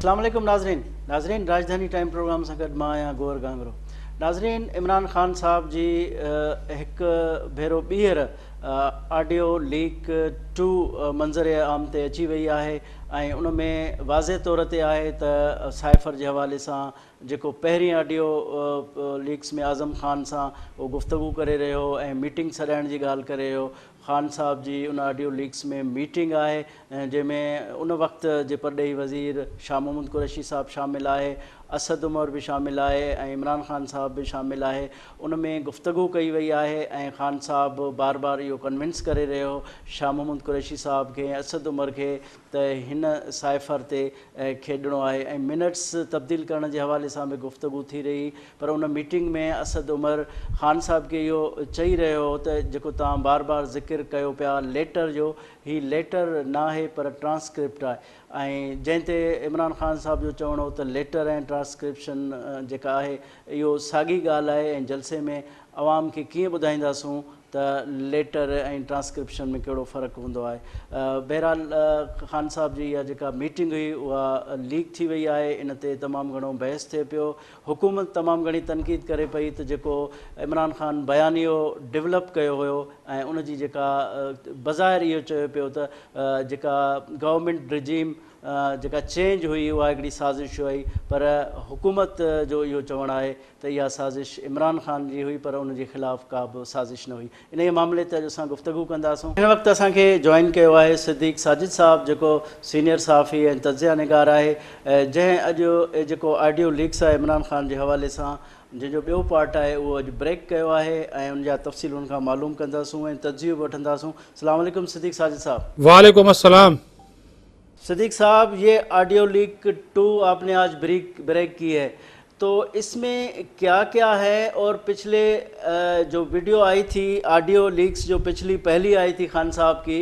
अस्सलाम वालेकुम नाज़रीन राजधानी टाइम प्रोग्राम से गॾु मां आहियां गोर गांगरो। नाज़रीन इमरान ख़ान साहब जी हिकु भेरो ॿीहर ऑडियो लीक 2 मंज़र आम ते अची वई आहे ऐं उन में वाज़े तौर ते आहे त साइफ़र जे हवाले सां जेको पहिरीं ऑडियो लीक्स में आज़म ख़ान सां उहो गुफ़्तगू करे रहियो ऐं मीटिंग सॾाइण जी ॻाल्हि करे रहियो। ख़ान साहब जी उन ऑडियो लीक्स में मीटिंग आहे जंहिंमें उन वक़्त जे परॾेही वज़ीर शाह महमूद कुरैशी साहब शामिलु आहे, असद उमर भी शामिल है ऐं इमरान ख़ान साहब भी शामिल है। उन में गुफ्तगू कई वई है ऐं ख़ान साहब बार बार यो कन्विंस करे रहियो शाह महमूद कुरैशी साहब के असद उमर के त हिन साइफ़र ते खेॾणो आहे ऐं मिनट्स तब्दील करण जे हवाले सां भी गुफ्तगू थी रही। पर उन मीटिंग में असद उमर ख़ान साहब के इहो चई रहियो त जेको तव्हां बार बार ज़िक्र कयो पिया लेटर जो, ही लेटर ना है पर ट्रांसक्रिप्ट आहे ऐं जंहिं ते इमरान ख़ान साहब जो चवणो हो त लेटर ऐं ट्रांसक्रिप्शन जेका आहे इहो साॻी ॻाल्हि आहे ऐं जलसे में आवाम खे कीअं ॿुधाईंदासूं त लेटर ऐं ट्रांसक्रिप्शन में कहिड़ो फ़र्क़ु हूंदो आहे। बहरहाल ख़ान साहब जी इहा जेका मीटिंग हुई उहा लीक थी वई आहे, इन ते तमामु घणो बहस थिए पियो। हुकूमत तमामु घणी तनक़ीद करे पई त जेको इमरान ख़ान बयानियो डेवलप कयो हुयो ऐं उन जी जेका बज़ाहिर इहो चयो पियो त जेका गवर्नमेंट रिजीम जेका चेंज हुई उहा हिकिड़ी साज़िश हुई, पर हुकूमत जो इहो चवणु आहे त इहा साज़िश इमरान ख़ान जी हुई पर उन जे ख़िलाफ़ का बि साज़िश न हुई। इन मामले ते अॼु असां गुफ़्तगू कंदासूं। हिन वक़्तु असांखे जॉइन कयो आहे सिद्दीक़ साजिद साहब जेको सीनियर सहाफ़ी ऐं तज़िया निगार आहे, जंहिं अॼु जेको ऑडियो लीक्स आहे इमरान ख़ान जे हवाले सां जंहिंजो ॿियो पार्ट आहे उहो अॼु ब्रेक कयो आहे ऐं उन जा तफ़सील उन खां मालूम कंदासूं ऐं तजियो बि वठंदासूं। अस्सलाम वालेकुम सिद्दीक़ साजिद साहब। वालेकुम अस्सलाम। सिद्दीक़ साहब, ये ऑडियो लीक 2 आपने आज ब्रेक की है, तो इसमें क्या क्या है और पिछले जो वीडियो आई थी ऑडियो लीक्स जो पिछली पहली आई थी खान साहब की,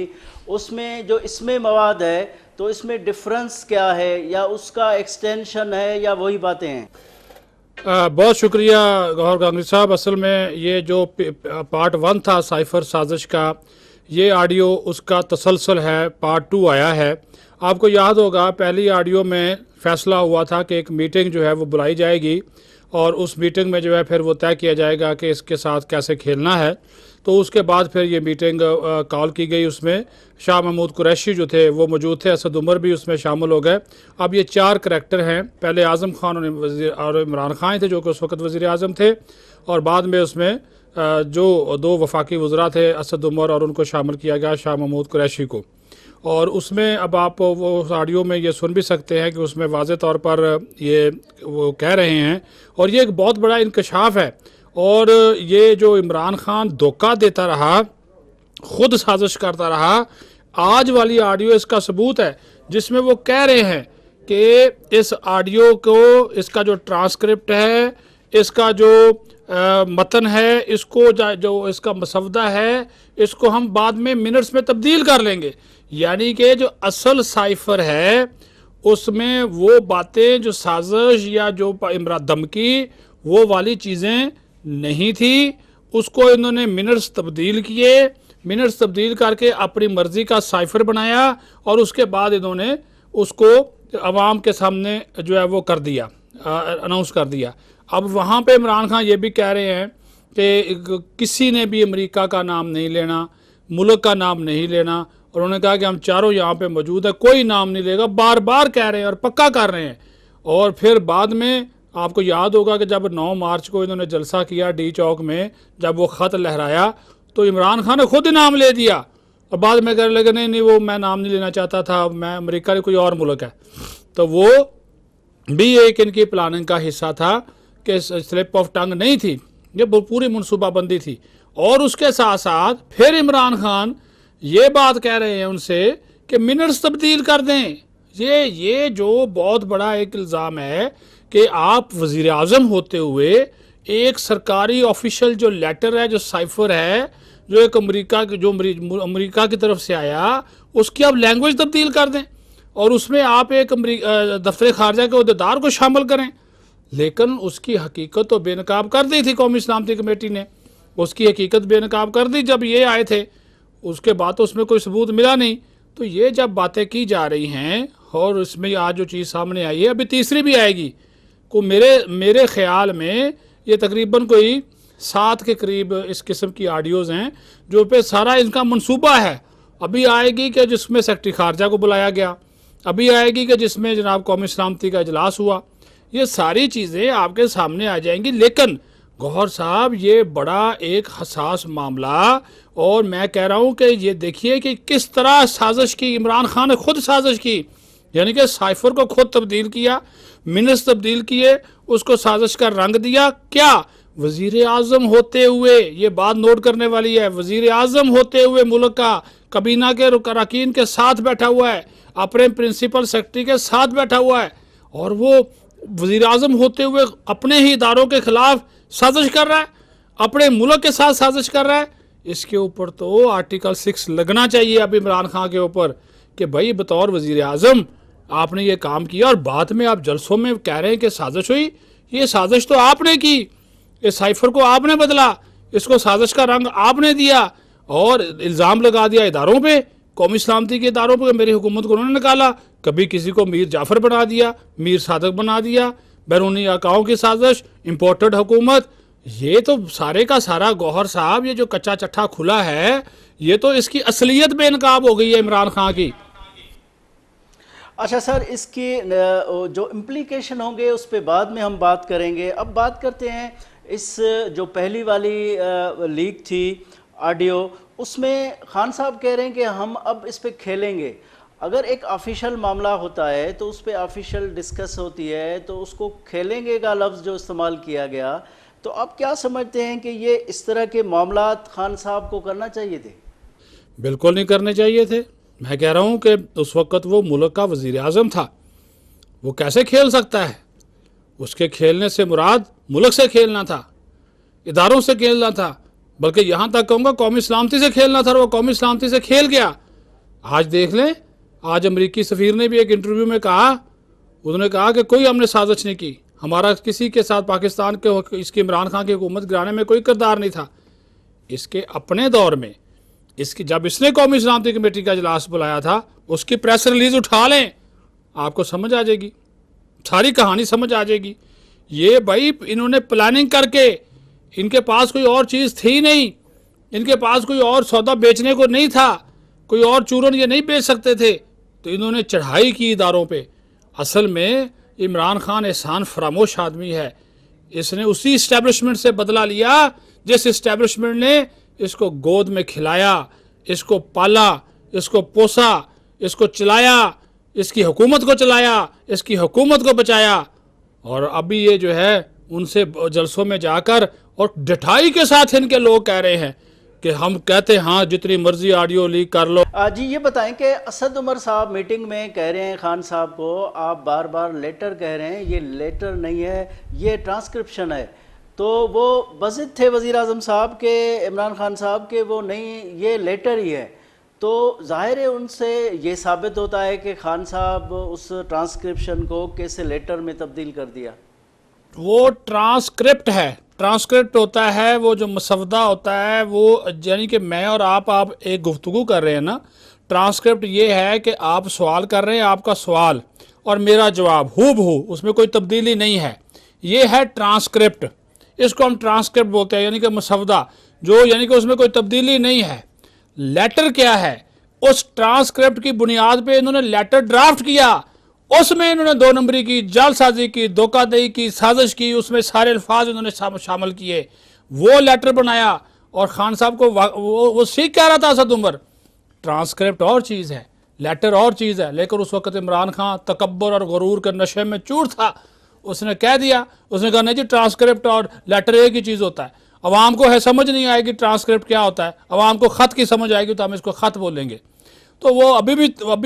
उसमें जो इसमें मवाद है तो इसमें डिफरेंस क्या है या उसका एक्सटेंशन है या वही बातें हैं? बहुत शुक्रिया गौहर गांगरी साहब। असल में ये जो पार्ट 1 था साइफ़र साजिश का, ये ऑडियो उसका तसलसल है, पार्ट 2 आया है। आपको याद होगा पहली ऑडियो में फ़ैसला हुआ था कि एक मीटिंग जो है वो बुलाई जाएगी और उस मीटिंग में जो है फिर वो तय किया जाएगा कि इसके साथ कैसे खेलना है। तो उसके बाद फिर ये मीटिंग कॉल की गई, उसमें शाह महमूद कुरैशी जो थे वो मौजूद थे, असद उमर भी उसमें शामिल हो गए। अब ये 4 करैक्टर हैं, पहले आज़म ख़ान और इमरान ख़ान थे जो कि उस वक़्त वज़ीर आज़म थे, और बाद में उसमें जो 2 वफाकी वज़रा थे असद उमर और उनको शामिल किया गया शाह महमूद कुरैशी को। और उसमें अब आप वो ऑडियो में ये सुन भी सकते हैं कि उसमें वाज़े तौर पर ये वो कह रहे हैं, और ये एक बहुत बड़ा इंकशाफ है। और ये जो इमरान ख़ान धोखा देता रहा, ख़ुद साजिश करता रहा, आज वाली ऑडियो इसका सबूत है, जिसमें वो कह रहे हैं कि इस ऑडियो को, इसका जो ट्रांसक्रिप्ट है, इसका जो मतन है, इसको जो इसका मसवदा है, इसको हम बाद में मिनट्स में तब्दील कर लेंगे। यानी कि जो असल साइफ़र है उसमें वो बातें जो साजिश या जो धमकी वो वाली चीज़ें नहीं थी, उसको इन्होंने मिनट्स तब्दील किए, मिनट्स तब्दील करके अपनी मर्ज़ी का साइफ़र बनाया और उसके बाद इन्होंने उसको आवाम के सामने जो है वो कर दिया, अनाउंस कर दिया। अब वहाँ पे इमरान ख़ान ये भी कह रहे हैं कि किसी ने भी अमेरिका का नाम नहीं लेना, मुल्क का नाम नहीं लेना, और उन्होंने कहा कि हम चारों यहाँ पे मौजूद है, कोई नाम नहीं लेगा, बार बार कह रहे हैं और पक्का कर रहे हैं। और फिर बाद में आपको याद होगा कि जब 9 मार्च को इन्होंने जलसा किया डी चौक में, जब वो ख़त लहराया तो इमरान ख़ान ने खुद ही नाम ले दिया और बाद में कहने लगे नहीं वो मैं नाम नहीं लेना चाहता था, मैं अमेरिका कोई और मुल्क है। तो वो भी एक इनकी प्लानिंग का हिस्सा था कि स्लिप ऑफ टंग नहीं थी, ये पूरी मनसूबाबंदी थी। और उसके साथ साथ फिर इमरान ख़ान ये बात कह रहे हैं उनसे कि मिनट्स तब्दील कर दें। ये जो बहुत बड़ा एक इल्ज़ाम है कि आप वज़ीर आज़म होते हुए एक सरकारी ऑफिशियल जो लेटर है, जो साइफ़र है, जो एक अमेरिका की तरफ से आया, उसकी आप लैंग्वेज तब्दील कर दें और उसमें आप एक दफ्तर ख़ारजा के अहदेदार को शामिल करें। लेकिन उसकी हकीकत तो बेनकाब कर दी थी कौमी सलामती कमेटी ने, उसकी हकीकत बेनकाब कर दी जब ये आए थे। उसके बाद तो उसमें कोई सबूत मिला नहीं। तो ये जब बातें की जा रही हैं, اور اس میں آج جو چیز سامنے آئی ہے ابھی تیسری بھی آئے گی کو میرے خیال میں یہ تقریباً کوئی 7 کے قریب اس قسم کی آڈیوز ہیں جو پہ سارا ان کا منصوبہ ہے. ابھی آئے گی کہ جس میں سیکرٹری خارجہ کو بلایا گیا, ابھی آئے گی کہ جس میں جناب قومی سلامتی کا اجلاس ہوا. یہ ساری چیزیں آپ کے سامنے آ جائیں گی. لیکن گوہر صاحب یہ بڑا ایک حساس معاملہ, اور میں کہہ رہا ہوں کہ یہ دیکھیے کہ کس طرح سازش کی عمران خان نے خود سازش کی, یعنی کہ سائفر کو خود تبدیل کیا, منٹس تبدیل کیے, اس کو سازش کا رنگ دیا. کیا وزیر اعظم ہوتے ہوئے, یہ بات نوٹ کرنے والی ہے, وزیر اعظم ہوتے ہوئے ملک کا کابینہ کے اراکین کے ساتھ بیٹھا ہوا ہے, اپنے پرنسپل سیکرٹری کے ساتھ بیٹھا ہوا ہے, اور وہ وزیر اعظم ہوتے ہوئے اپنے ہی اداروں کے خلاف سازش کر رہا ہے, اپنے ملک کے ساتھ سازش کر رہا ہے. اس کے اوپر تو آرٹیکل 6 لگنا چاہیے اب عمران خان کے اوپر کہ بھائی بطور وزیر اعظم آپ نے یہ کام کیا, اور بعد میں آپ جلسوں میں کہہ رہے ہیں کہ سازش ہوئی. یہ سازش تو آپ نے کی, اس سائفر کو آپ نے بدلا, اس کو سازش کا رنگ آپ نے دیا, اور الزام لگا دیا اداروں پہ, قومی سلامتی کے اداروں پہ. میری حکومت کو انہوں نے نکالا, کبھی کسی کو میر جعفر بنا دیا, میر صادق بنا دیا, بیرونی آقاؤں کی سازش, امپورٹڈ حکومت. یہ تو سارے کا سارا گوہر صاحب یہ جو کچا چٹھا کھلا ہے, یہ تو اس کی اصلیت بے نقاب ہو گئی ہے عمران خان کی. اچھا سر, اس کی جو امپلیکیشن ہوں گے اس پہ بعد میں ہم بات کریں گے. اب بات کرتے ہیں اس جو پہلی والی لیک تھی آڈیو, اس میں خان صاحب کہہ رہے ہیں کہ ہم اب اس پہ کھیلیں گے. اگر ایک آفیشیل معاملہ ہوتا ہے تو اس پہ آفیشیل ڈسکس ہوتی ہے, تو اس کو کھیلیں گے کا لفظ جو استعمال کیا گیا, تو آپ کیا سمجھتے ہیں کہ یہ اس طرح کے معاملات خان صاحب کو کرنا چاہیے تھے؟ بالکل نہیں کرنے چاہیے تھے. میں کہہ رہا ہوں کہ اس وقت وہ ملک کا وزیر اعظم تھا, وہ کیسے کھیل سکتا ہے؟ اس کے کھیلنے سے مراد ملک سے کھیلنا تھا, اداروں سے کھیلنا تھا, بلکہ یہاں تک کہوں گا قومی سلامتی سے کھیلنا تھا, اور وہ قومی سلامتی سے کھیل گیا. آج دیکھ لیں, آج امریکی سفیر نے بھی ایک انٹرویو میں کہا, انہوں نے کہا کہ کوئی ہم نے سازش نہیں کی, ہمارا کسی کے ساتھ پاکستان کے اس کی عمران خان کی حکومت گرانے میں کوئی کردار نہیں تھا. اس کے اپنے دور میں جب اس نے قومی سلامتی کمیٹی کا اجلاس بلایا تھا, اس کی پریس ریلیز اٹھا لیں, آپ کو سمجھ آ جائے گی, ساری کہانی سمجھ آ جائے گی. یہ بھائی انہوں نے پلاننگ کر کے, ان کے پاس کوئی اور چیز تھی نہیں, ان کے پاس کوئی اور سودا بیچنے کو نہیں تھا, کوئی اور چورن یہ نہیں بیچ سکتے تھے, تو انہوں نے چڑھائی کی اداروں پہ. اصل میں عمران خان احسان فراموش آدمی ہے, اس نے اسی اسٹیبلشمنٹ سے بدلہ لیا جس اسٹیبلشمنٹ نے اس کو گود میں کھلایا, اس کو پالا, اس کو پوسا, اس کو چلایا, اس کی حکومت کو چلایا, اس کی حکومت کو بچایا. اور ابھی یہ جو ہے ان سے جلسوں میں جا کر اور ڈٹھائی کے ساتھ ان کے لوگ کہہ رہے ہیں کہ ہم کہتے ہیں ہاں جتنی مرضی آڈیو لیک کر لو. جی یہ بتائیں کہ اسد عمر صاحب میٹنگ میں کہہ رہے ہیں خان صاحب کو, آپ بار بار لیٹر کہہ رہے ہیں, یہ لیٹر نہیں ہے, یہ ٹرانسکرپشن ہے. تو وہ بضد تھے وزیر اعظم صاحب کے, عمران خان صاحب کے, وہ نہیں, یہ لیٹر ہی ہے. تو ظاہر ہے ان سے یہ ثابت ہوتا ہے کہ خان صاحب اس ٹرانسکرپشن کو کیسے لیٹر میں تبدیل کر دیا. وہ ٹرانسکرپٹ ہے, ٹرانسکرپٹ ہوتا ہے وہ جو مسودہ ہوتا ہے, وہ یعنی کہ میں اور آپ ایک گفتگو کر رہے ہیں نا, ٹرانسکرپٹ یہ ہے کہ آپ سوال کر رہے ہیں, آپ کا سوال اور میرا جواب ہو بہو, اس میں کوئی تبدیلی نہیں ہے, یہ ہے ٹرانسکرپٹ. اس کو ہم ٹرانسکرپٹ بولتے ہیں, یعنی کہ مسودہ جو, یعنی کہ اس میں کوئی تبدیلی نہیں ہے. لیٹر کیا ہے؟ اس ٹرانسکرپٹ کی بنیاد پہ انہوں نے لیٹر ڈرافٹ کیا, اس میں انہوں نے 2 نمبری کی, جعل سازی کی, دھوکہ دہی کی, سازش کی, اس میں سارے الفاظ انہوں نے شامل کیے, وہ لیٹر بنایا. اور خان صاحب کو وہ سیکھ کہہ رہا تھا اسد عمر, ٹرانسکرپٹ اور چیز ہے, لیٹر اور چیز ہے. لیکن اس وقت عمران خان تکبر اور غرور کے نشے میں چور تھا, اس نے کہہ دیا, اس نے کہا نہیں جی ٹرانسکرپٹ اور لیٹر ایک ہی چیز ہوتا ہے. عوام کو ہے سمجھ نہیں آئے گی ٹرانسکرپٹ کیا ہوتا ہے, عوام کو خط کی سمجھ آئے گی تو ہم اس کو خط بولیں گے. تو وہ ابھی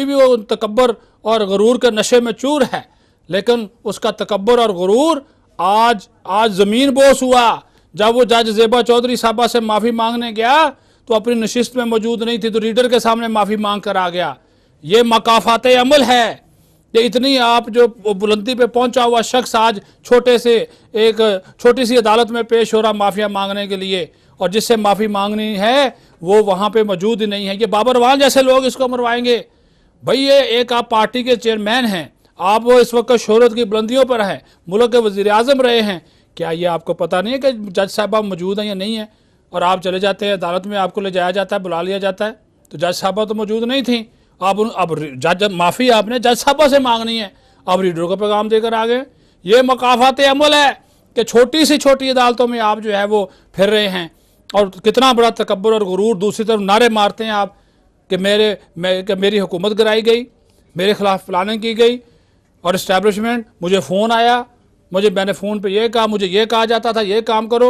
بھی وہ تکبر اور غرور کے نشے میں چور ہے, لیکن اس کا تکبر اور غرور آج زمین بوس ہوا. جب وہ جج زیبا چودھری صاحبہ سے معافی مانگنے گیا تو اپنی نشست میں موجود نہیں تھی, تو ریڈر کے سامنے معافی مانگ کر آ گیا. یہ مکافات عمل ہے. یہ اتنی آپ جو بلندی پہ پہنچا ہوا شخص آج ایک چھوٹی سی عدالت میں پیش ہو رہا معافیا مانگنے کے لیے, اور جس سے معافی مانگنی ہے وہ وہاں پہ موجود ہی نہیں ہے. یہ بابر وان جیسے لوگ اس کو مروائیں گے. भाई ये एक आप पार्टी के चेयरमैन हैं, आप वो इस वक्त शोहरत की बुलंदियों पर हैं, मुल्क के वज़ीर आज़म रहे हैं, क्या ये आपको पता नहीं है कि जज साहबा मौजूद हैं या नहीं है? और आप चले जाते हैं अदालत में, आपको ले जाया जाता है, बुला लिया जाता है, तो जज साहबा तो मौजूद नहीं थी, अब जज माफ़ी आपने जज साहबा से मांगनी है, अब रीडर को पैगाम देकर आ गए। ये मकाफात अमल है कि छोटी सी छोटी अदालतों में आप जो है वो फिर रहे हैं, और कितना बड़ा तकब्बुर और गुरूर, दूसरी तरफ नारे मारते हैं आप कि मेरी हुकूमत गिराई गई, मेरे खिलाफ प्लानिंग की गई, और इस्टेब्लिशमेंट, मुझे फ़ोन आया, मैंने फ़ोन पे ये कहा, मुझे ये कहा जाता था ये काम करो।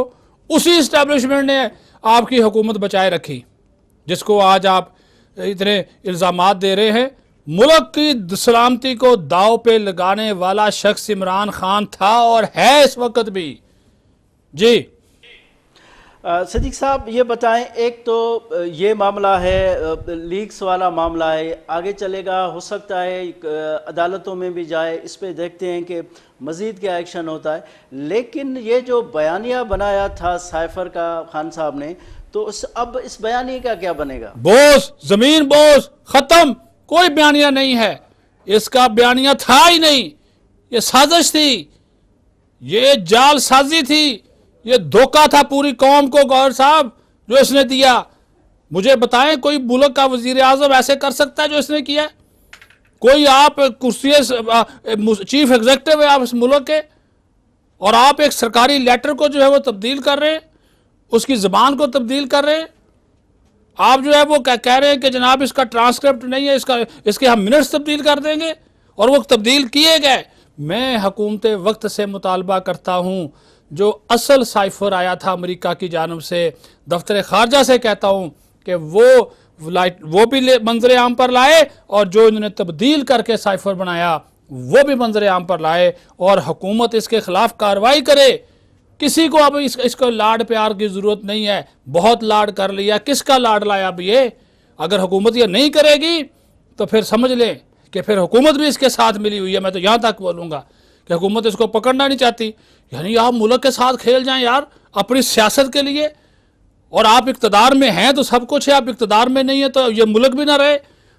उसी इस्टेब्लिशमेंट ने आपकी हुकूमत बचाए रखी, जिसको आज आप इतने इल्ज़ामात दे रहे हैं। मुल्क की सलामती को दाव पे लगाने वाला शख्स इमरान खान था और है इस वक्त भी। जी सिद्दीक साहब ये बताएं, एक तो ये मामला है, लीक्स वाला मामला है, आगे चलेगा, हो सकता है अदालतों में भी जाए, इस पे देखते हैं कि मज़ीद क्या एक्शन होता है। लेकिन ये जो बयानिया बनाया था साइफर का खान साहब ने, तो अब इस बयानिए का क्या बनेगा? बोस, जमीन बोस, खत्म, कोई बयानिया नहीं है, इसका बयानिया था ही नहीं, ये साजिश थी, ये जाल साजी थी, ये धोखा था पूरी कौम को गौहर साहब जो इसने दिया। मुझे बताएं कोई मुल्क का वजीर आज़म ऐसे कर सकता है जो इसने किया? कोई आप कुर्सी चीफ एग्जीक्यूटिव है आप इस मुल्क के, और आप एक सरकारी लेटर को जो है वो तब्दील कर रहे हैं, उसकी ज़बान को तब्दील कर रहे हैं। आप जो है वो कह रहे हैं कि जनाब इसका ट्रांसक्रिप्ट नहीं है, इसके हम मिनट्स तब्दील कर देंगे, और वो तब्दील किए गए। मैं हुकूमत वक्त से मुतालबा करता हूँ, जो असल साइफर आया था अमेरिका की जानब से, दफ्तर खारजा से कहता हूँ कि वो भी मंजर आम पर लाए, और जो इन्होंने तब्दील करके साइफर बनाया वो भी मंजर आम पर लाए, और हुकूमत इसके खिलाफ कार्रवाई करे। किसी को अब इसको लाड प्यार की ज़रूरत नहीं है, बहुत लाड कर लिया, किसका लाड लाया अब ये? अगर हुकूमत ये नहीं करेगी तो फिर समझ लें कि फिर हुकूमत भी इसके साथ मिली हुई है। मैं तो यहाँ तक बोलूँगा कि हुकूमत इसको पकड़ना नहीं चाहती। यानी आप मुल्क के साथ खेल जाएं यार अपनी सियासत के लिए, और आप इक़्तिदार में हैं तो सब कुछ है, आप इक़्तिदार में नहीं है तो ये मुल्क भी ना रहे,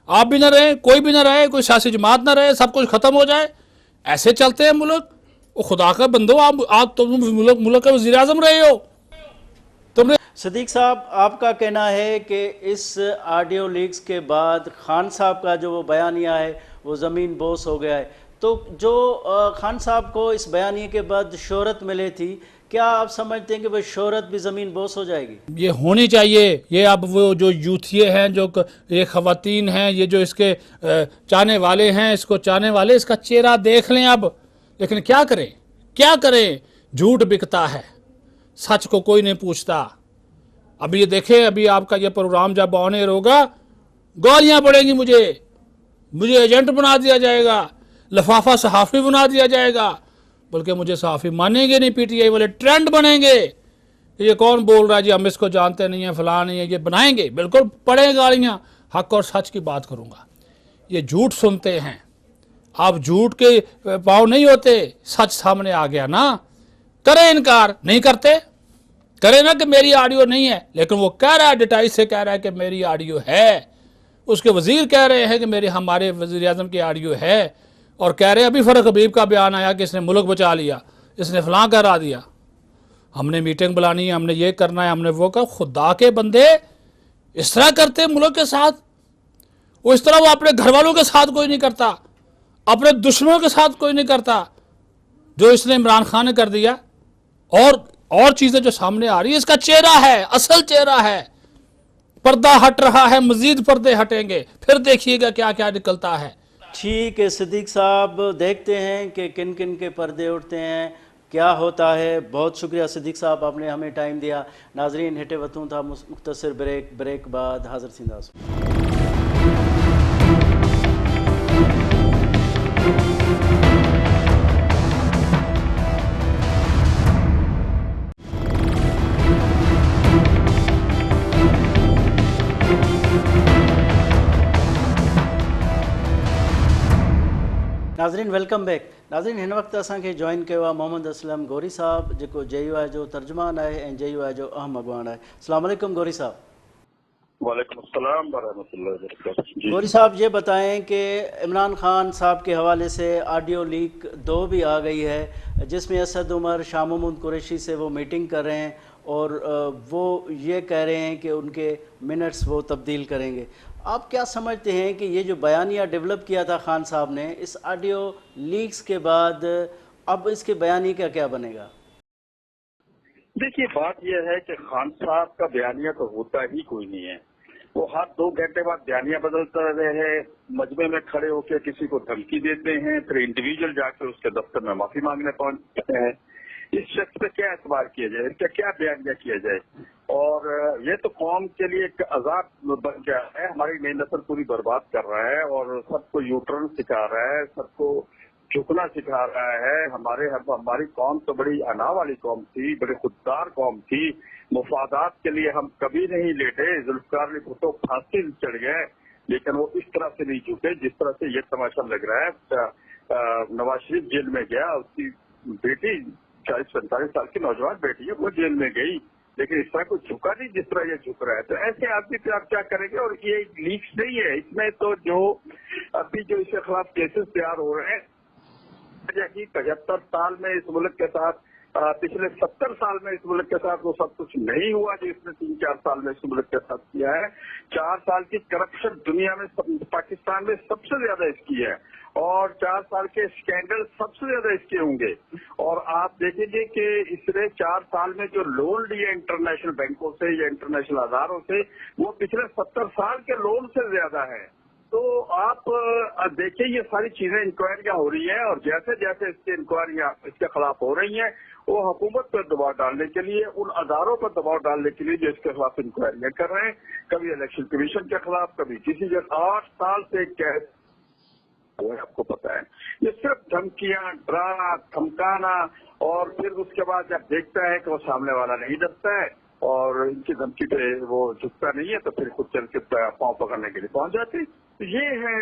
आप भी ना रहे, कोई भी ना रहे, कोई सियासी जमात ना रहे, सब कुछ ख़त्म हो जाए। ऐसे चलते हैं मुल्क? वो खुदा का बंदो, आप तो मुल्क के वज़ीर आज़म रहे हो तुमने। सिद्दीक साहब, आपका कहना है कि इस ऑडियो लीक्स के बाद खान साहब का जो वो बयानिया है वो ज़मीन बोस हो गया है, तो जो खान साहब को इस बयानिए के बाद शोहरत मिली थी, क्या आप समझते हैं कि वो शोहरत भी ज़मीन बोस हो जाएगी? ये होनी चाहिए। ये अब वो जो यूथिये हैं, जो ये ख़वातीन हैं, ये जो इसके चाहने वाले हैं, इसको चाहने वाले, इसका चेहरा देख लें अब। लेकिन क्या करें, क्या करें? झूठ बिकता है, सच को कोई नहीं पूछता। अभी ये देखें, अभी आपका ये प्रोग्राम जब ऑन एयर होगा, गालियाँ पड़ेंगी, मुझे एजेंट बना दिया जाएगा, लफाफा सहाफ़ी बना दिया जाएगा, बल्कि मुझे सहाफ़ी मानेंगे नहीं, पीटीआई वाले ट्रेंड बनेंगे, ये कौन बोल रहा है जी, हम इसको जानते नहीं है, फलां नहीं है, ये बनाएंगे, बिल्कुल पड़े गालियाँ। हक और सच की बात करूँगा। ये झूठ सुनते हैं, आप झूठ के पाँव नहीं होते, सच सामने आ गया ना, करें इनकार, नहीं करते, करें ना कि मेरी ऑडियो नहीं है, लेकिन वो कह रहा है, डिटाइल से कह रहा है कि मेरी ऑडियो है, उसके वज़ीर कह रहे हैं कि हमारे वज़ीर आज़म की ऑडियो है, और कह रहे हैं अभी फ़रक हबीब का बयान आया कि इसने मुल्क बचा लिया, इसने फलां करा दिया, हमने मीटिंग बुलानी है, हमने ये करना है, हमने वो कर। खुदा के बंदे इस तरह करते मुल्क के साथ, वो इस तरह वो अपने घर वालों के साथ कोई नहीं करता, अपने दुश्मनों के साथ कोई नहीं करता, जो इसने इमरान खान ने कर दिया। और चीज़ें जो सामने आ रही है, इसका चेहरा है, असल चेहरा है, पर्दा हट रहा है, मजीद पर्दे हटेंगे, फिर देखिएगा क्या क्या निकलता है। ठीक है सिद्दीक साहब, देखते हैं कि किन किन के पर्दे उठते हैं, क्या होता है। बहुत शुक्रिया सिद्दीक साहब, आपने हमें टाइम दिया। नाजरीन, हिटे वतूं था मुख्तसर ब्रेक बाद हाजिर थींदास। नाज़रीन, वेलकम बैक। नाज़रीन, हिन वक्त असांखे जॉइन किया आहे मोहम्मद असलम गौरी साहब, जेको JUI जो तर्जुमान है ऐं JUI जो अहम अॻवान है। अस्सलाम वालेकुम गौरी साहब। वालेकुम अस्सलाम वरहमतुल्लाहि वबरकातुहू। गौरी साहब ये बताएं कि इमरान खान साहब के हवाले से ऑडियो लीक 2 भी आ गई है, जिसमें असद उमर शाह महमूद कुरैशी से वो मीटिंग कर रहे हैं और वो ये कह रहे हैं कि उनके मिनट्स वो तब्दील करेंगे। आप क्या समझते हैं कि ये जो बयानिया डेवलप किया था खान साहब ने, इस ऑडियो लीक्स के बाद अब इसके बयानी का क्या बनेगा? देखिए, बात यह है कि खान साहब का बयानिया तो होता ही कोई नहीं है। वो हर 2 घंटे बाद बयानिया बदलते रहे हैं, मजमे में खड़े होकर किसी को धमकी देते हैं, फिर इंडिविजुअल जाकर उसके दफ्तर में माफी मांगने पहुंचते हैं। इस शख्स पे क्या एतबार किया जाए, इसका क्या बयानिया किया जाए? और ये तो कौम के लिए एक अजाब बन गया है। हमारी नई नस्ल पूरी बर्बाद कर रहा है और सबको यूटर्न सिखा रहा है, सबको झुकना सिखा रहा है। हमारी कौम तो बड़ी अना वाली कौम थी, बड़ी खुददार कौम थी। मुफादात के लिए हम कभी नहीं लेटे। जुल्फकार अली भुट्टो फांसी चढ़ गए, लेकिन वो इस तरह से नहीं झुके जिस तरह से ये तमाशा लग रहा है। नवाज शरीफ जेल में गया, उसकी बेटी 40-45 साल की नौजवान बेटी है, वो जेल में गई, लेकिन इस तरह कोई झुका नहीं जिस तरह ये झुक रहा है। तो ऐसे आदमी पे आप क्या करेंगे? और ये लीक्स नहीं है, इसमें तो जो अभी जो इसके खिलाफ केसेस तैयार हो रहे हैं, 75 साल में इस मुल्क के साथ, पिछले 70 साल में इस मुल्क के साथ वो सब कुछ नहीं हुआ जो इसने 3-4 साल में इस मुल्क के साथ किया है। 4 साल की करप्शन दुनिया में पाकिस्तान में सबसे ज्यादा इसकी है, और 4 साल के स्कैंडल सबसे ज्यादा इसके होंगे। और आप देखेंगे कि इसने 4 साल में जो लोन लिए इंटरनेशनल बैंकों से या इंटरनेशनल आधारों से, वो पिछले 70 साल के लोन से ज्यादा है। तो आप देखिए, ये सारी चीजें इंक्वायरियां हो रही हैं, और जैसे जैसे इसकी इंक्वायरियां इसके खिलाफ हो रही हैं, वो हुकूमत पर दबाव डालने के लिए, उन अदारों पर दबाव डालने के लिए जो इसके खिलाफ इंक्वायरियां कर रहे हैं, कभी इलेक्शन कमीशन के खिलाफ, कभी किसी जगह। 8 साल से कैद वो आपको पता है। ये सिर्फ धमकियां, डराना, धमकाना, और फिर उसके बाद जब देखता है कि वो सामने वाला नहीं डरता है और इनकी धमकी पे वो झुकता नहीं है, तो फिर खुद चल के पाँव पकड़ने के लिए पहुंच जाते। तो ये है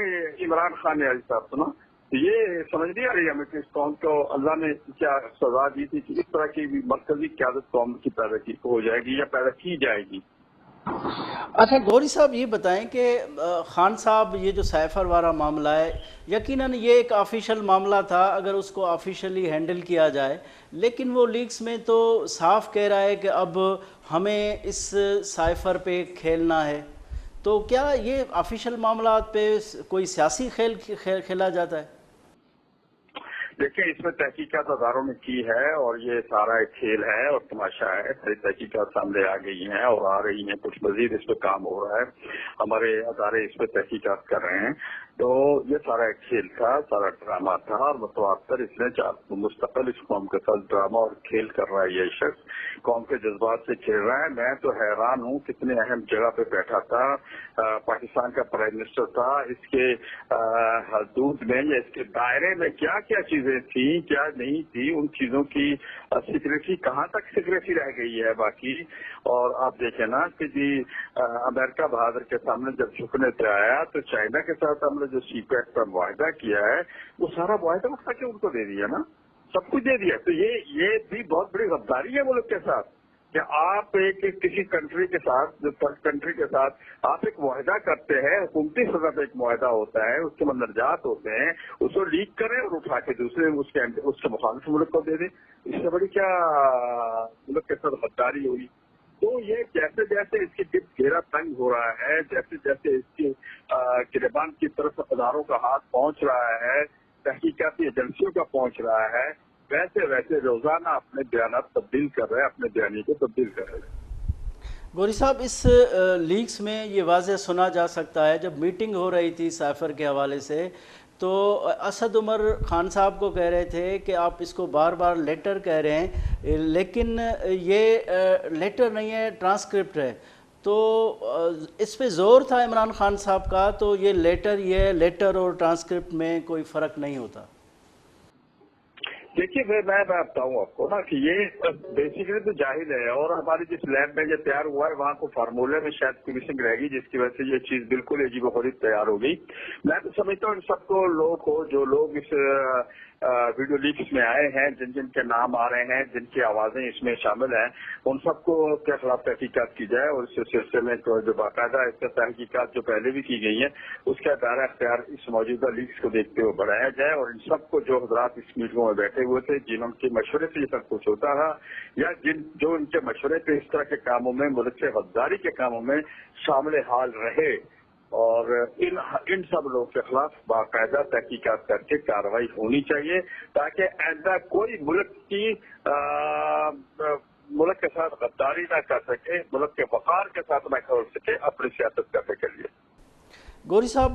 इमरान खान यारी साहब। सुना, ये समझ नहीं आ रही हमें कि इस कौम को अल्लाह ने क्या सजा दी थी कि इस तरह की भी मरकजी क़यादत कौम की पैदा की हो जाएगी या पैदा की जाएगी। अच्छा गौरी साहब, ये बताएं कि खान साहब, ये जो साइफर वाला मामला है, यकीनन ये एक ऑफिशियल मामला था अगर उसको ऑफिशियली हैंडल किया जाए, लेकिन वो लीक्स में तो साफ कह रहा है कि अब हमें इस साइफर पे खेलना है। तो क्या ये ऑफिशियल मामला पे कोई सियासी खेल खेला जाता है? देखिए, इसमें तहकीकात अदारों ने की है, और ये सारा एक खेल है और तमाशा है। सारी तहकीकात सामने आ गई हैं और आ रही हैं, कुछ मजीद इस पर काम हो रहा है, हमारे अदारे इस पर तहकीकात कर रहे हैं। तो ये सारा एक खेल था, सारा ड्रामा था, और मुतवातर इसने मुस्तकिल इस कौम के साथ ड्रामा और खेल कर रहा है। ये शख्स कौम के जज्बात से खेल रहा है। मैं तो हैरान हूँ, कितने अहम जगह पे बैठा था, पाकिस्तान का प्राइम मिनिस्टर था, इसके हदूद में या इसके दायरे में क्या क्या चीजें थी, क्या नहीं थी, उन चीजों की सिक्रेसी कहाँ तक सिक्रेसी रह गई है बाकी। और आप देखें ना कि जी अमेरिका बहादुर के सामने जब झुकने से आया, तो चाइना के साथ हमने जो सीपेट पर मुआहदा किया है, वो सारा मुआहदा उठा के उनको दे दिया ना, सब कुछ दे दिया। तो ये भी बहुत बड़ी गद्दारी है मुल्क के साथ, कि आप किसी कंट्री के साथ, जो थर्ड कंट्री के साथ आप एक मुआहदा करते हैं, हुकूमती सतह पे एक मुआहदा होता है, उसके मंदरजात होते हैं, उसको लीक करें और उठा के दूसरे उसके मुखालिफ मुल्क को दे दें। इससे बड़ी क्या मुल्क के साथ गद्दारी हुई। तो ये जैसे जैसे इसकी घेरा तंग हो रहा है, जैसे जैसे इसकी गिरबान की तरफ अदारों का हाथ पहुंच रहा है, तहकीकाती एजेंसियों का पहुंच रहा है, वैसे वैसे रोजाना अपने बयान तब्दील कर रहे हैं, अपने बयानी को तब्दील कर रहे हैं। गौरी साहब, इस लीक्स में ये वाज़ह सुना जा सकता है, जब मीटिंग हो रही थी साइफर के हवाले से, तो असद उमर खान साहब को कह रहे थे कि आप इसको बार बार लेटर कह रहे हैं, लेकिन ये लेटर नहीं है, ट्रांसक्रिप्ट है। तो इस पे ज़ोर था इमरान खान साहब का, तो ये लेटर और ट्रांसक्रिप्ट में कोई फ़र्क नहीं होता। देखिए, मैं बताऊँ आपको ना कि ये बेसिकली तो जाहिल है, और हमारी जिस लैब में ये तैयार हुआ है, वहाँ को फार्मूले में शायद फिनिशिंग रहेगी, जिसकी वजह से ये चीज बिल्कुल अजीबोगरीब तैयार हो गई। मैं तो समझता हूँ इन सबको लोग हो, जो लोग इस वीडियो लीक्स में आए हैं, जिन जिन के नाम आ रहे हैं, जिनकी आवाजें इसमें शामिल हैं, उन सबको के खिलाफ तहकीकात की जाए और इस सिलसिले में जो बाकायदा इस तहकीकात जो पहले भी की गई है उसका दायरा अख्तियार इस मौजूदा लीक्स को देखते हुए बढ़ाया जाए और इन सबको जो हजरात इस मीटिंगों में बैठे हुए थे, जिनके मशवरे से ये सब कुछ होता रहा या जो इनके मशवरे पे इस तरह के कामों में, मुल्क से गद्दारी के कामों में शामिल हाल रहे, और इन सब लोगों के खिलाफ बाकायदा तहकीकात करके कार्रवाई होनी चाहिए ताकि ऐसा कोई मुल्क के साथ गद्दारी ना कर सके, मुल्क के वक़ार के साथ ना कर सके अपनी सियासत करने के लिए। गौरी साहब,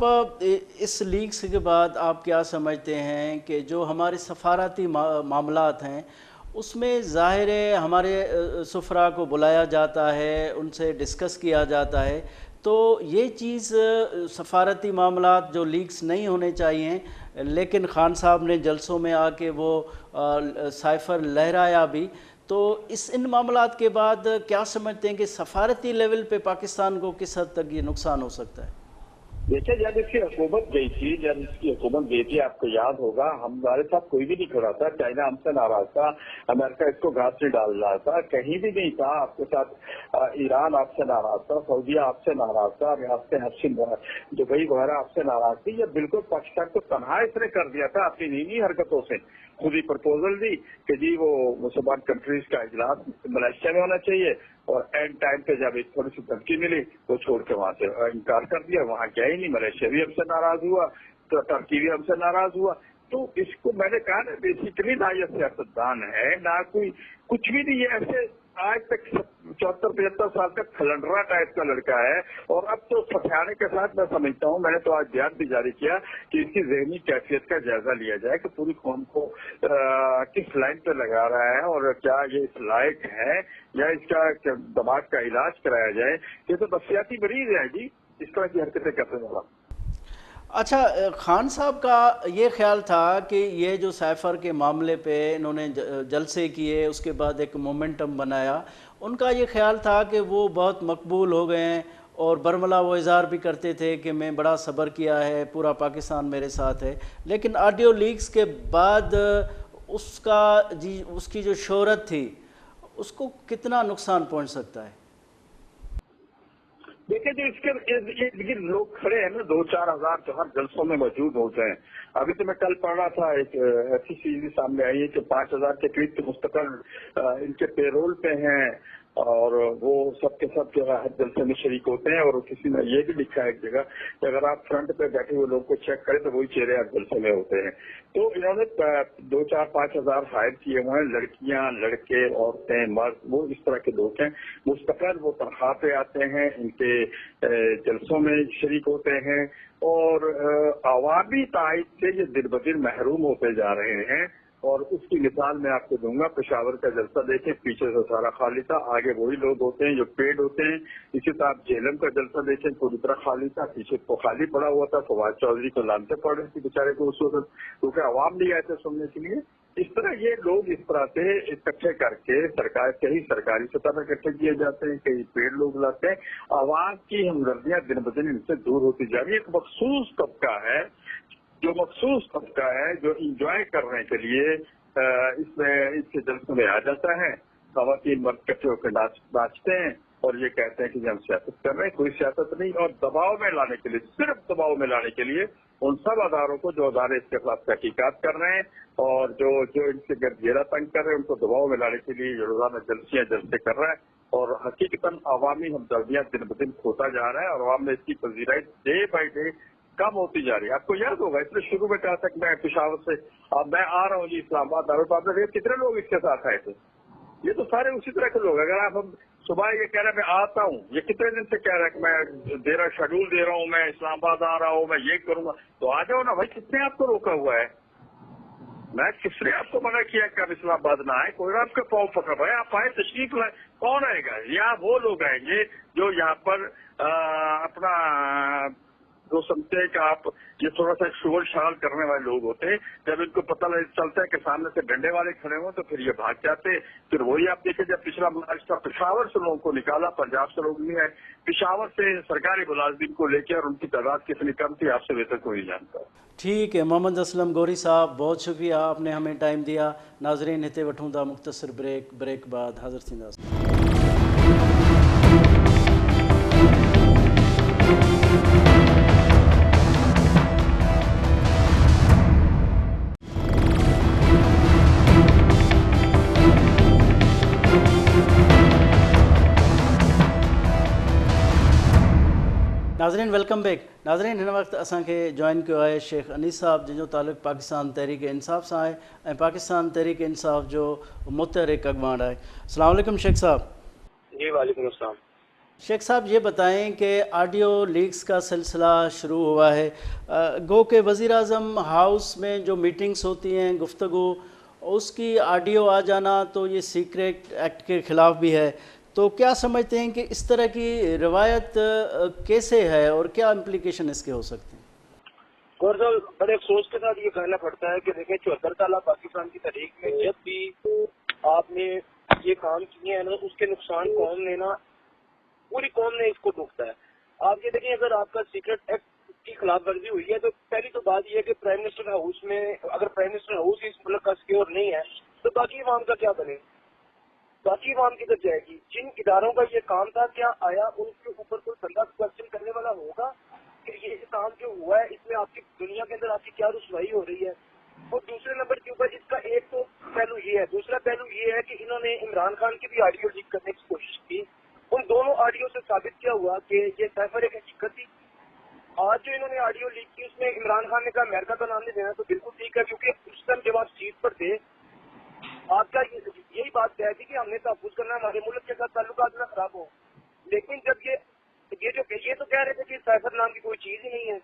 इस लीक्स के बाद आप क्या समझते हैं कि जो हमारे सफारती मामलात हैं उसमें ज़ाहिर है हमारे सफरा को बुलाया जाता है, उनसे डिस्कस किया जाता है, तो ये चीज़ सफारती मामलात जो लीक्स नहीं होने चाहिए, लेकिन खान साहब ने जलसों में आके वो साइफर लहराया भी, तो इन मामलात के बाद क्या समझते हैं कि सफारती लेवल पे पाकिस्तान को किस हद तक ये नुकसान हो सकता है? देखिए, जब इसकी हुकूमत गई थी, आपको याद होगा, हमारे साथ कोई भी नहीं खड़ा था, चाइना हमसे नाराज था, अमेरिका इसको घास नहीं डाल रहा था, कहीं भी नहीं था आपके साथ, ईरान आपसे नाराज था, सऊदीया आपसे नाराज था, रियासत हर्षिन दुबई वगैरह आपसे नाराज थी। ये बिल्कुल पाकिस्तान को तनहा इसने कर दिया था अपनी नीनी हरकतों से। खुद ही प्रपोजल दी कि जी वो मुसलमान कंट्रीज का इजलास मलेशिया में होना चाहिए, और एंड टाइम पे जब एक थोड़ी सी धमकी मिली वो छोड़ के वहां से इनकार कर दिया, वहां गया ही नहीं। मलेशिया भी हमसे नाराज हुआ, तो टर्की भी हमसे नाराज हुआ। तो इसको मैंने कहा ना, बेसिकली ना ये सियासतदान है, ना कोई कुछ भी नहीं है। ऐसे आज तक 74-75 साल का खलंडरा टाइप का लड़का है, और अब तो फटियाने के साथ मैं समझता हूँ, मैंने तो आज बयान भी जारी किया कि इसकी ज़हनी कैफियत का जायजा लिया जाए कि पूरी कौम को किस लाइन पे लगा रहा है और क्या ये इस लायक है, या इसका दिमाग का इलाज कराया जाए। ये तो बसियाती मरीज है जी, इस तरह की हरकतें करने वाला। अच्छा, खान साहब का ये ख्याल था कि ये जो साइफर के मामले पे इन्होंने जलसे किए, उसके बाद एक मोमेंटम बनाया, उनका ये ख्याल था कि वो बहुत मकबूल हो गए हैं, और बरमला वो इज़हार भी करते थे कि मैं बड़ा सब्र किया है, पूरा पाकिस्तान मेरे साथ है। लेकिन ऑडियो लीक्स के बाद उसकी जो शोहरत थी उसको कितना नुकसान पहुंच सकता है? देखिए, जो इसके लोग खड़े हैं ना, 2-4 हजार जो हर जलसों में मौजूद होते हैं। अभी तो मैं कल पढ़ रहा था, एक ऐसी चीज सामने आई है कि 5000 के करीब तो मुस्तकिल इनके पेरोल पे हैं, और वो सब के सब जो है हर जलसे में शरीक होते हैं। और किसी ने ये भी लिखा है एक जगह कि अगर आप फ्रंट पे बैठे हुए लोग को चेक करें तो वही चेहरे हर जलसे में होते हैं। तो इन्होंने 2-4-5 हजार हायर किए हुए हैं, लड़कियां, लड़के, औरतें, मर्द, वो इस तरह के लोग हैं। मुस्तकिल वो तनख्वाह पे आते हैं, इनके जलसों में शरीक होते हैं, और अवामी ताइद से ये दिन ब दिन महरूम होते जा रहे हैं। और उसकी मिसाल मैं आपको दूंगा, पेशावर का जलसा देखें, पीछे से सारा खाली था, आगे वही लोग होते हैं जो पेड होते हैं। इसी तरह आप झेलम का जलसा देखें, पूरी तरह खाली था, पीछे को खाली पड़ा हुआ था। फवाद चौधरी को लानते पड़ रही थी बेचारे को उस वक्त, क्योंकि अवाम नहीं आए थे सुनने के लिए। इस तरह ये लोग इस तरह से इकट्ठे करके सरकार कहीं सरकारी सतह पर इकट्ठे किए जाते हैं, कहीं पेड़ लोग लाते हैं। आवाम की हमदर्दियां दिन ब दिन इनसे दूर होती जा रही है। एक मखसूस तबका है जो इंजॉय करने के लिए इसमें इसके जलसों में आ जाता है। खवातीन मर्द इकट्ठे होकर नाचते हैं और ये कहते हैं कि हम सियासत कर रहे हैं। कोई सियासत नहीं, और दबाव में लाने के लिए, सिर्फ दबाव में लाने के लिए उन सब अदारों को, जो अदारे इसके खिलाफ तहकीकात कर रहे हैं और जो इनसे घेरा तंग कर रहे हैं, उनको दबाव में लाने के लिए रोजाना जलसे कर रहा है। और हकीकतन अवामी हमदर्दियां दिन ब दिन खोता जा रहा है, और अवाम में इसकी पजीराई डे बाई डे कम होती जा रही है। आपको याद होगा, इसलिए शुरू में कहा था कि मैं पेशावर से, अब मैं आ रहा हूँ जी इस्लामाबाद, दारुल कितने लोग इसके साथ आए थे? ये तो सारे उसी तरह के लोग। अगर आप हम सुबह ये कह रहे हैं मैं आता हूँ, ये कितने दिन से कह रहा है कि मैं शेड्यूल दे रहा हूँ, मैं इस्लामाबाद आ रहा हूँ, मैं ये करूंगा, तो आ जाओ ना भाई। किसने आपको रोका हुआ है? मैं किसने आपको मना किया कि आप इस्लामाबाद ना आए? कोई आपके पाँव पकड़ रहा है, आप आए, तशरीफ लाए। कौन आएगा? यहाँ वो लोग आएंगे जो यहाँ पर अपना वो समझते हैं कि आप ये थोड़ा सा शोर शाल करने वाले लोग होते हैं। जब इनको पता चलता है कि सामने से डंडे वाले खड़े हों तो फिर ये भाग जाते। फिर वही आप देखिए, जब पिछला मार्च था पेशावर से लोगों को निकाला, पंजाब से लोग नहीं आए, पेशावर से सरकारी मुलाजिम को लेकर, और उनकी तादाद कितनी कम थी आपसे बेहतर कोई नहीं जानता। ठीक है मोहम्मद असलम गोरी साहब, बहुत शुक्रिया, आपने हमें टाइम दिया। नाज़रीन हिते वठूं था मुख़्तसर ब्रेक बाद हाज़िर थींदासीं। नाज़रीन वेलकम बैक। नाज़रीन हिन वक्त असांखे जॉइन कियो आहे शेख अनीस साहब, जिन जो ताल्लुक़ पाकिस्तान तहरीक इंसाफ़ सां आहे ऐं पाकिस्तान तहरीक इंसाफ़ जो मुतहरिक अॻवान आहे। अस्सलाम वालेकुम शेख साहब। जी वालेकुम अस्सलाम। शेख साहब ये बताएं कि ऑडियो लीक्स का सिलसिला शुरू हुआ है। गो के वज़ीर आज़म हाउस में जो मीटिंग्स होती हैं, गुफ्तगू, उसकी ऑडियो आ जाना तो ये सीक्रेट एक्ट के ख़िलाफ़ भी है। तो क्या समझते हैं कि इस तरह की रिवायत कैसे है और क्या इम्प्लीकेशन इसके हो सकते हैं? गौर साहब, बड़े अफसोस के साथ ये कहना पड़ता है कि देखें 74 साल पाकिस्तान की तारीख में जब भी आपने ये काम किए हैं ना, उसके नुकसान कौम ने ना, पूरी कौम ने इसको भुगता है। आप ये देखें, अगर आपका सीक्रेट एक्ट की खिलाफ वर्जी हुई है तो पहली तो बात यह है कि प्राइम मिनिस्टर हाउस में, अगर प्राइम मिनिस्टर हाउस इस मुल्क का सिक्योर नहीं है तो बाकी इमाम का क्या बने, बाकी इमाम किधर जाएगी। जिन इदारों का ये काम था, क्या आया उनके ऊपर कोई बंदा क्वेश्चन करने वाला होगा कि ये काम जो हुआ है इसमें आपकी दुनिया के अंदर आपकी क्या रुसवाई हो रही है। और दूसरे नंबर के ऊपर इसका एक तो पहलू ये है, दूसरा पहलू ये है कि इन्होंने इमरान खान की भी ऑडियो लीक करने की कोशिश की। उन दोनों ऑडियो से साबित क्या हुआ कि ये साइफर एक हकीकत थी। आज जो इन्होंने ऑडियो लीक की उसमें इमरान खान ने कहा अमेरिका का नाम नहीं देना, तो बिल्कुल ठीक है, क्योंकि उस टाइम जब आप सीट पर थे आपका यही बात तय थी कि हमने तहफ़्फ़ुज़ करना, हमारे मुल्क के साथ ताल्लुकात ना खराब हो। लेकिन जब ये तो कह रहे थे कि साइफर नाम की कोई चीज़ ही नहीं है।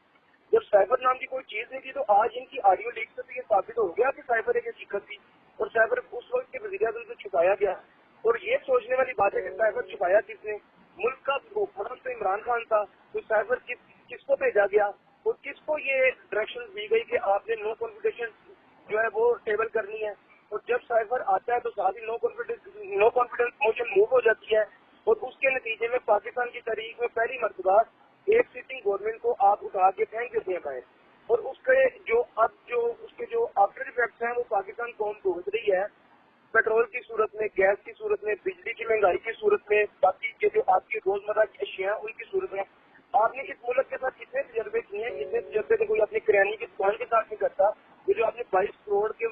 जब साइफर नाम की कोई चीज़ नहीं थी तो आज इनकी ऑडियो लीक से तो ये साबित हो गया कि साइफर एक हकीकत थी और साइफर उस वक्त के वज़ीर आज़म से छुपाया गया। और ये सोचने वाली बात है कि साइफर छुपाया किसने। मुल्क का हुक्मरान तो इमरान खान था, तो साइफर किसको भेजा गया और किसको ये डायरेक्शन दी गई कि आपने नो कॉन्फिडेंस जो है वो टेबल करनी है। और जब साइफर आता है तो साथ ही नो कॉन्फिडेंस मोशन मूव हो जाती है और उसके नतीजे में पाकिस्तान की तारीख में पहली मर्तबा एक सिटिंग गवर्नमेंट को आप उठा के फेंक देते हैं बाहर। और उसके जो आफ्टर इफेक्ट्स हैं वो पाकिस्तान कौम भुगत रही है, पेट्रोल की सूरत में, गैस की सूरत में, बिजली की महंगाई की सूरत में, बाकी के जो आपकी रोजमर्रा की अशिया उनकी सूरत में। आपने इस मुल्क के साथ कितने तजर्बे किए हैं, इतने तजर्बे तो कोई अपनी किरानी की दुकान के साथ नहीं करता। ये जो आपने 22 करोड़ के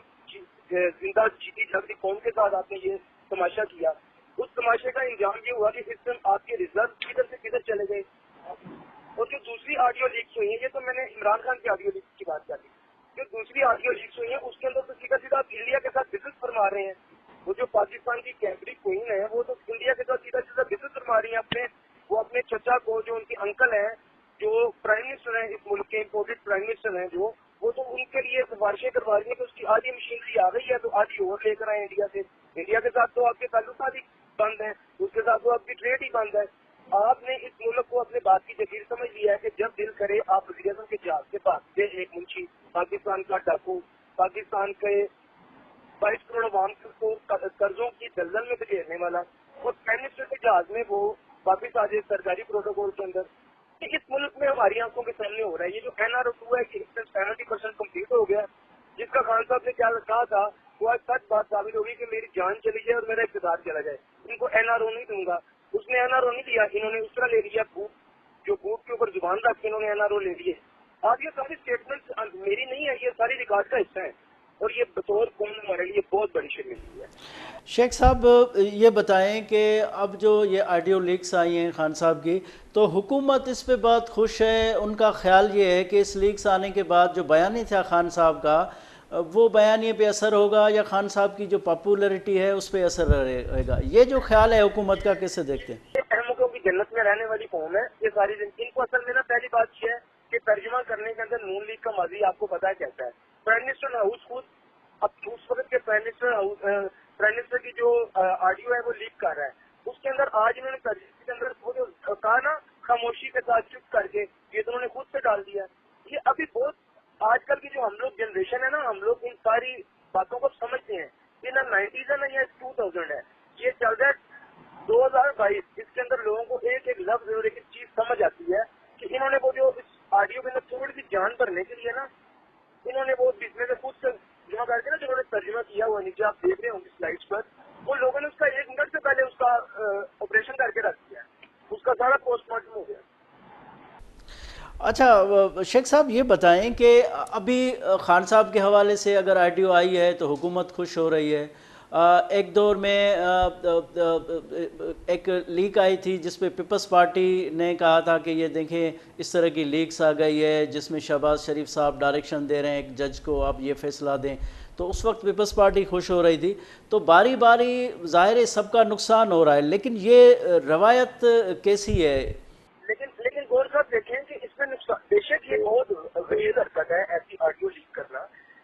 जिंदा जीती जागती कौम के साथ आपने ये तमाशा किया, उस तमाशे का इंजाम ये हुआ कि इस टाइम आपके रिजल्ट किधर से किधर चले गए। और जो दूसरी ऑडियो लीक्स हुई है, ये तो मैंने इमरान खान की ऑडियो लीक्स की बात कर दी, जो दूसरी ऑडियो लीक्स हुई है उसके अंदर तो सीधा सीधा आप इंडिया के साथ बिजनेस फरमा रहे हैं। वो जो पाकिस्तान की कैमरी क्वीन है वो तो इंडिया के साथ सीधा सीधा बिजनेस फरमा रही है। वो अपने चचा को, जो उनके अंकल हैं, जो प्राइम मिनिस्टर हैं इस मुल्क के, इम्पोर्टेड प्राइम मिनिस्टर हैं, जो वो तो उनके लिए सिफारिशें करवा रही है कि उसकी आधी मशीनरी आ गई है तो आधी और लेकर आए इंडिया से। इंडिया के साथ तो आपके ताल्लुकात ही बंद है, उसके साथ तो आपकी ट्रेड ही बंद है। आपने इस मुल्क को अपने बात की जगीर समझ लिया है कि जब दिल करे आप वज़ीर आज़म के जहाज के पास से एक मुंशी, पाकिस्तान का डाकू, पाकिस्तान के 22 करोड़ अवाम को कर्जों की दलदल में धकेलने वाला, और प्राइम मिनिस्टर के जहाज में वो वापिस आ जाए सरकारी प्रोटोकॉल के अंदर। इस मुल्क में हमारी आंखों के सामने हो रहा है। ये जो NRO2 है कि 70% कम्प्लीट हो गया, जिसका खान साहब ने क्या कहा था वो आज सच बात साबित होगी कि मेरी जान चली जाए और मेरा इक़्तिदार चला जाए, इनको NRO नहीं दूंगा। उसने NRO नहीं दिया, इन्होंने उसका ले लिया, जो बूट के ऊपर जुबान रख के इन्होंने NRO ले लिए। आज ये सारी स्टेटमेंट मेरी नहीं है, ये सारी रिकॉर्ड का हिस्सा है और ये बतौर कौम हमारे लिए बहुत बड़ी शर्मिंदगी है। शेख साहब ये बताएं कि अब जो ये ऑडियो लीक्स आई हैं खान साहब की, तो हुकूमत इस पे बहुत खुश है। उनका ख्याल ये है कि इस लीक्स आने के बाद जो बयानी था खान साहब का, वो बयानी पे असर होगा या खान साहब की जो पॉपुलैरिटी है उस पर असर रहेगा। ये जो ख्याल है हुकूमत का, कैसे देखते हैं? अहमकों की जन्नत में रहने वाली कौम है ये सारी इनको असल में ना पहली बात यह है कि तर्जुमा करने के अंदर नून लीग का माजी आपको पता है कैसा है। प्राइम मिनिस्टर हाउस खुद अब उस वक्त के प्राइम मिनिस्टर की जो ऑडियो है वो लीक कर रहा है, उसके अंदर आज इन्होंने तर्जुमे के अंदर वो जो कहा ना खामोशी के साथ चुप करके, ये तो उन्होंने खुद से डाल दिया। ये अभी बहुत आजकल की जो हम लोग जनरेशन है ना, हम लोग इन सारी बातों को समझते हैं। ये ना 90s है ना ये 2000 है, ये चल रहा है 2022। इसके अंदर लोगों को एक एक लफ्ज और एक एक चीज समझ आती है कि इन्होंने वो जो इस ऑडियो के अंदर थोड़ी सी जान भरने के लिए ना, इन्होंने वो बीच में से खुद से जमा करके ना जो उन्होंने तर्जुमा किया हुआ नीचे आप देख रहे होंगे स्लाइड्स पर, उन लोगों ने उसका 1 मिनट से पहले उसका ऑपरेशन करके रख दिया, उसका सारा पोस्टमार्टम हो गया। अच्छा शेख साहब ये बताएं कि अभी खान साहब के हवाले से अगर आईडियो आई है तो हुकूमत खुश हो रही है। एक दौर में एक लीक आई थी जिसपे पीपल्स पार्टी ने कहा था कि ये देखें इस तरह की लीक्स आ गई है जिसमें शहबाज शरीफ साहब डायरेक्शन दे रहे हैं एक जज को, आप ये फैसला दें। तो उस वक्त पीपल्स पार्टी खुश हो रही थी। तो बारी बारी ज़ाहिर सबका नुकसान हो रहा है, लेकिन ये रवायत कैसी है? लेकिन गौर साहब देखें कि इसमें नुकसान, बेशक ये बहुत गलीज हरकत है ऐसी ऑडियो लीक करना,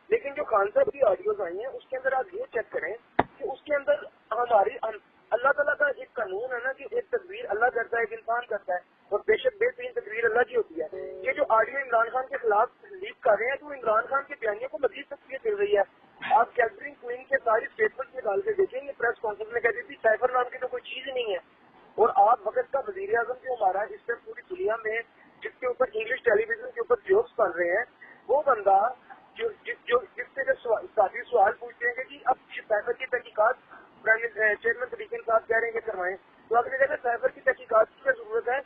लेकिन जो खान साहब की ऑडियोज आई हैं उसके अंदर आप ये चेक करें कि उसके अंदर हमारी अल्लाह ताला का एक कानून है ना कि एक तकदीर अल्लाह करता है, एक इंसान करता है, और बेशक बेहतरीन तकदीर अल्लाह की होती है। ये जो ऑडियो इमरान खान के खिलाफ लीक कर रहे हैं तो इमरान खान के बयानियों को मजीद तकवीर मिल रही है। आप कैथरीन क्वीन के सारी स्टेटमेंट निकाल के देखेंगे, प्रेस कॉन्फ्रेंस में कहती थी साइफर नाम की तो कोई चीज ही नहीं है, और आप वक्त का वजीर आजम जो हमारा इस पर पूरी दुनिया में जिसके ऊपर इंग्लिश टेलीविजन के ऊपर जोक्स बन रहे हैं, वो बंदा जिससे साथी सवाल पूछते हैं कि जी अब साइफर की तहकीकात चेयरमैन तरीके साहब कह रहे हैं कि करवाएं, तो आपने कहते साइफर की तहकीकात की क्या जरूरत है?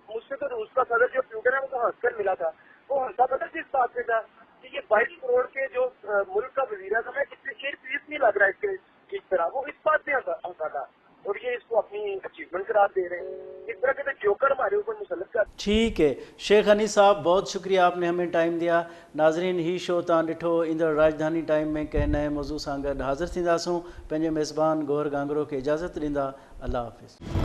मुझसे तो रूस का सदर जो ट्विटर है वो हंसकर मिला था, वो हंसा पता किस बात से था कि ये 22 करोड़ के जो मुल्क का वजीर आजम है इससे एक फीस नहीं लग रहा है इसके इस तरह, वो इस बात से हंसा था, और ये इसको अपनी अचीवमेंट करार दे रहे हैं। इस तरह के तो जोकर हमारे ऊपर मुसल्लत कर। ठीक है शेख हनी साहब, बहुत शुक्रिया आपने हमें टाइम दिया। नाज़रीन ही शो तव्हां ॾिठो ईंदड़ राजधानी टाइम में कंहिं नए मौज़ू सां गॾु हाज़िर थींदासूं। पंहिंजे मेज़बान गौहर गांगरो खे इजाज़त ॾींदा। अल्लाह हाफ़िज़।